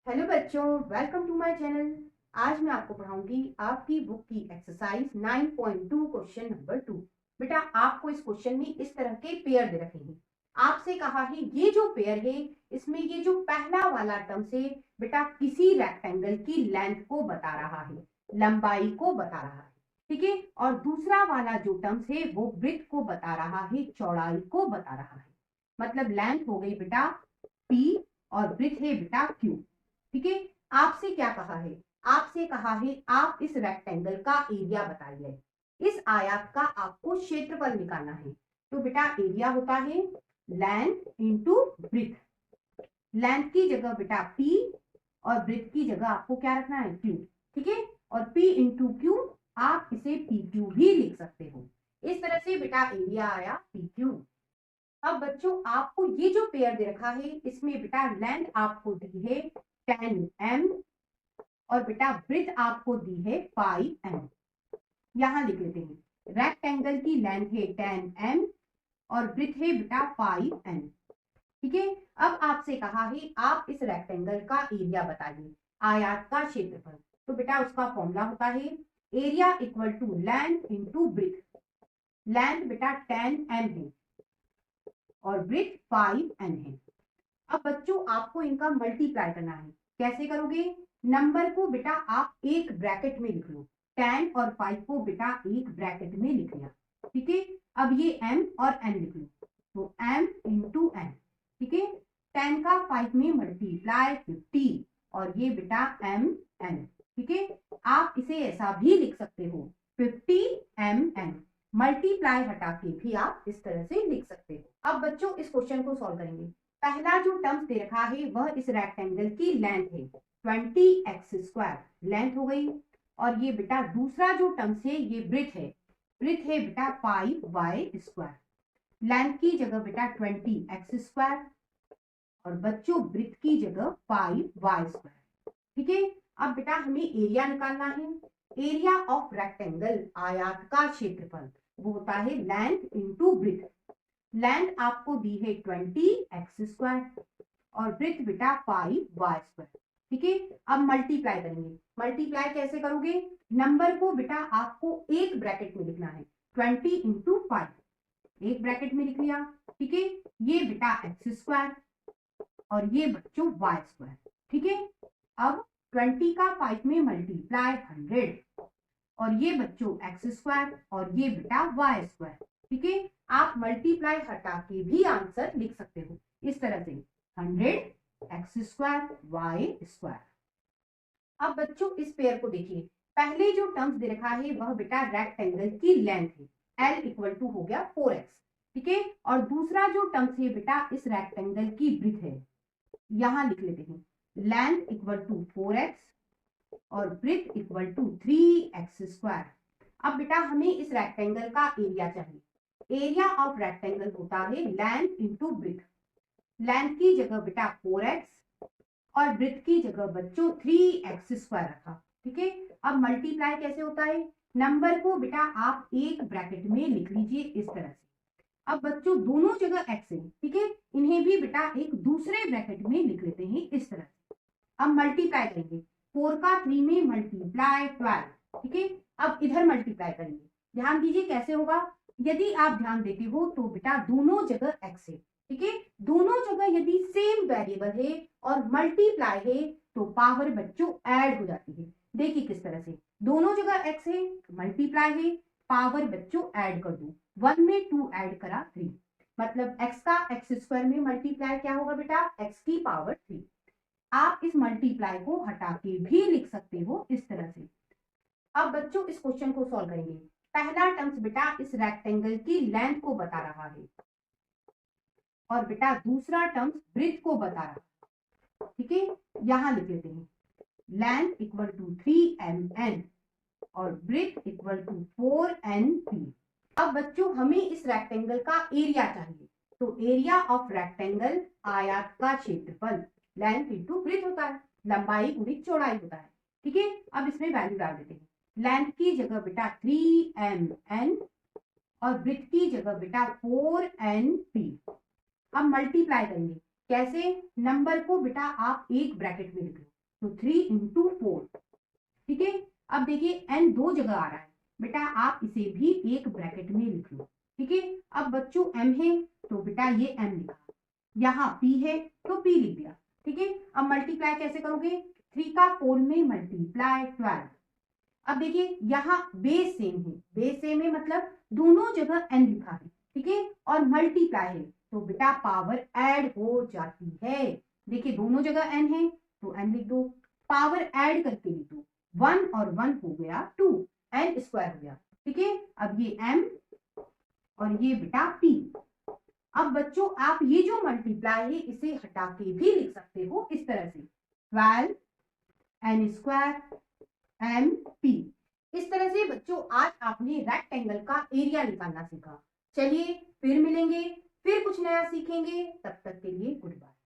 Hello बच्चों, welcome to my channel. आज मैं आपको पढ़ाऊंगी आपकी बुक की एक्सरसाइज 9.2 क्वेश्चन नंबर 2। बेटा आपको इस क्वेश्चन में इस तरह के पेयर दे रखे हैं। आपसे कहा है ये जो पेयर है इसमें ये जो पहला वाला टर्म से बेटा किसी रेक्टेंगल की लेंथ को बता रहा है, लंबाई को बता रहा है, ठीक है। और दूसरा वाला जो टर्म्स है वो ब्रेथ को बता रहा है, चौड़ाई को बता रहा है। मतलब लेंथ हो गई बेटा P और ब्रेथ है बेटा Q, ठीक है। आपसे क्या कहा है? आपसे कहा है आप इस रेक्टेंगल का एरिया बताइए। इस आयत का आपको क्षेत्रफल निकालना है। तो बेटा एरिया होता है लेंथ इंटू ब्रेथ। लेंथ की जगह बेटा P और ब्रेथ की जगह आपको क्या रखना है? Q, ठीक है। और P इंटू Q आप इसे PQ भी लिख सकते हो। इस तरह से बेटा एरिया आया PQ। अब बच्चों आपको ये जो पेयर दे रखा है इसमें बेटा लेंथ आपको दी है 10m और बेटा ब्रेथ आपको दी है 5m। यहां लिख लेते हैं रेक्टेंगल की लेंथ है 10m और ब्रेथ है बेटा 5m, ठीक है। अब आपसे कहा है आप इस रेक्टेंगल का एरिया बताइए, आयत का क्षेत्रफल। तो बेटा उसका फॉर्मूला होता है area equal to length into breadth. Length बेटा 10m है और ब्रेथ 5m है। अब बच्चों आपको इनका मल्टीप्लाई करना है। कैसे करोगे? नंबर को बेटा आप एक ब्रैकेट में लिख लो। 10 और 5 को बेटा एक ब्रैकेट में लिख लिया, ठीक है। अब ये m और n लिख लो, तो m इंटू n, ठीक है। 10 का 5 में मल्टीप्लाई 50 और ये बेटा m n, ठीक है। आप इसे ऐसा भी लिख सकते हो 50 m n। मल्टीप्लाई हटा के भी आप इस तरह से लिख सकते हो। अब बच्चों इस क्वेश्चन को सॉल्व करेंगे। पहला जो टर्म्स दे रखा है वह इस रेक्टेंगल की लेंथ है 20x² लेंथ हो गई। और ये बेटा दूसरा जो टर्म्स है ये ब्रेथ है, ब्रेथ है बेटा 5y²। लेंथ की जगह बेटा 20x² और बच्चों ब्रेथ की जगह 5y², ठीक है। अब बेटा हमें एरिया निकालना है। एरिया ऑफ रेक्टेंगल आयत का क्षेत्रफल वो होता है लेंथ इंटू ब्रेथ। लेंथ आपको दी है 20x² और ब्रेथ बेटा 5y², ठीक है। अब मल्टीप्लाई करेंगे। मल्टीप्लाई कैसे करोगे? नंबर को बेटा आपको एक ब्रैकेट में लिखना है 20 इंटू 5, एक ब्रैकेट में लिख लिया, ठीक है। ये बेटा x² और ये बच्चों y², ठीक है। अब 20 का 5 में मल्टीप्लाई 100 और ये बच्चों x² और ये बेटा y², ठीक है। आप मल्टीप्लाई हटा के भी आंसर लिख सकते हो इस तरह से 100x² y²। अब बच्चों इस पेयर को देखिए। पहले जो टर्म्स दे रखा है वह बेटा रेक्टेंगल की लेंथ है, l इक्वल टू हो गया 4x, ठीक है। और दूसरा जो टर्म्स है बेटा इस रेक्टेंगल की ब्रेथ है, यहां लिख लेते हैं लेंथ इक्वल टू 4x और ब्रेथ इक्वल टू 3x²। अब बेटा हमें इस रेक्टेंगल का एरिया चाहिए। एरिया ऑफ रेक्टेंगल होता है लेंथ इंटू ब्रेथ। लेंथ की जगह बेटा 4x और ब्रेथ की जगह बच्चों 3x² रखा, ठीक है। अब मल्टीप्लाई कैसे होता है? नंबर को बेटा आप एक ब्रैकेट में लिख लीजिए इस तरह से। अब बच्चों दोनों जगह x है, ठीक है। इन्हें भी बेटा एक दूसरे ब्रैकेट में लिख लेते हैं इस तरह से। अब मल्टीप्लाई करेंगे। 4 का 3 में मल्टीप्लाई 12, ठीक है। अब इधर मल्टीप्लाई करेंगे। ध्यान दीजिए कैसे होगा। यदि आप ध्यान देते हो तो बेटा दोनों जगह x है, ठीक है। दोनों जगह यदि सेम वेरिएबल है और मल्टीप्लाई है तो पावर बच्चों ऐड हो जाती है। देखिए किस तरह से, दोनों जगह x है, मल्टीप्लाई है, पावर बच्चों ऐड कर दो। 1 में 2 ऐड करा 3, मतलब x का x² में मल्टीप्लाई क्या होगा बेटा? x की पावर 3। आप इस मल्टीप्लाई को हटा के भी लिख सकते हो इस तरह से। अब बच्चों इस क्वेश्चन को सॉल्व करेंगे। पहला टर्म्स बेटा इस रेक्टेंगल की लेंथ को बता रहा है और बेटा दूसरा टर्म्स ब्रेथ को बता रहा है, ठीक है। यहां लिख लेते हैं लेंथ इक्वल टू 3mn और ब्रेथ इक्वल टू 4np। अब बच्चों हमें इस रेक्टेंगल का एरिया चाहिए। तो एरिया ऑफ रेक्टेंगल आयत का क्षेत्रफल लेंथ इंटू ब्रेथ होता है, लंबाई गुणित चौड़ाई होता है, ठीक है। अब इसमें वैल्यू डाल देते हैं। लेंथ की जगह बेटा 3mn और ब्रेथ की जगह बेटा 4np। अब मल्टीप्लाई करेंगे। कैसे? नंबर को बेटा आप एक ब्रैकेट में लिख लो, तो 3 इंटू 4, ठीक है। अब देखिए n दो जगह आ रहा है, बेटा आप इसे भी एक ब्रैकेट में लिख लो, ठीक है। अब बच्चों m है तो बेटा ये m लिखा, यहाँ p है तो p लिख दिया, ठीक है। अब मल्टीप्लाई कैसे करोगे? 3 का 4 में मल्टीप्लाई 12। अब देखिए यहाँ बेस सेम है, बेस सेम है मतलब दोनों जगह n लिखा है, ठीक है, और मल्टीप्लाई है तो बेटा पावर ऐड हो जाती है। देखिए दोनों जगह n है तो n लिख दो, पावर ऐड करके लिख दो, 1 और 1 हो गया 2, n स्क्वायर हो गया, ठीक है। अब ये m और ये बेटा p। अब बच्चों आप ये जो मल्टीप्लाई है इसे हटा के भी लिख सकते हो इस तरह से, 12 n स्क्वायर m p। इस तरह से बच्चों आज आपने रेक्टेंगल का एरिया निकालना सीखा। चलिए फिर मिलेंगे, फिर कुछ नया सीखेंगे, तब तक के लिए गुड बाय।